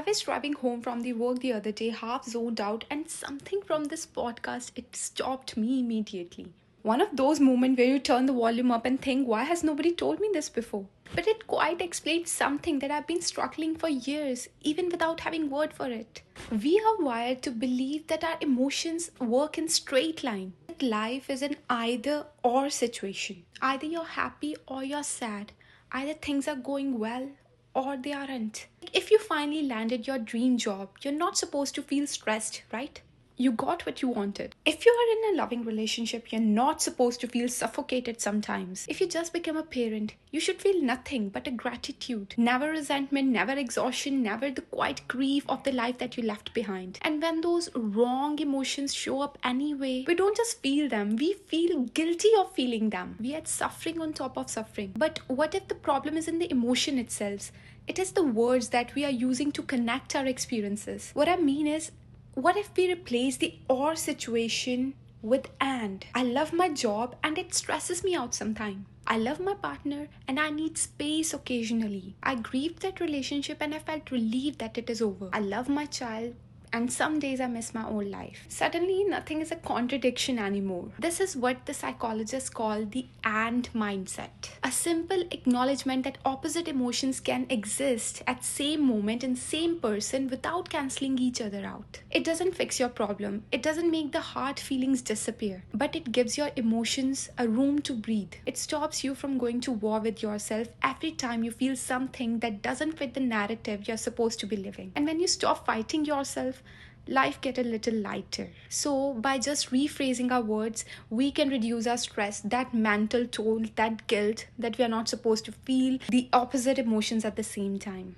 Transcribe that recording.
I was driving home from the work the other day, half zoned out, and something from this podcast it stopped me immediately. One of those moments where you turn the volume up and think, why has nobody told me this before? But it quite explains something that I've been struggling for years, even without having word for it. We are wired to believe that our emotions work in straight line. That life is an either or situation. Either you're happy or you're sad. Either things are going well or they aren't. If you finally landed your dream job, you're not supposed to feel stressed, right? You got what you wanted. If you are in a loving relationship, you're not supposed to feel suffocated sometimes. If you just become a parent, you should feel nothing but a gratitude. Never resentment, never exhaustion, never the quiet grief of the life that you left behind. And when those wrong emotions show up anyway, we don't just feel them, we feel guilty of feeling them. We add suffering on top of suffering. But what if the problem is in the emotion itself? It is the words that we are using to connect our experiences. What I mean is, what if we replace the or situation with and? I love my job and it stresses me out sometimes. I love my partner and I need space occasionally. I grieved that relationship and I felt relieved that it is over. I love my child and some days I miss my old life. Suddenly, nothing is a contradiction anymore. This is what the psychologists call the and mindset. A simple acknowledgement that opposite emotions can exist at same moment in same person without cancelling each other out. It doesn't fix your problem. It doesn't make the hard feelings disappear. But it gives your emotions a room to breathe. It stops you from going to war with yourself every time you feel something that doesn't fit the narrative you're supposed to be living. And when you stop fighting yourself, life get a little lighter. So by just rephrasing our words, we can reduce our stress, that mental toll, that guilt that we are not supposed to feel the opposite emotions at the same time.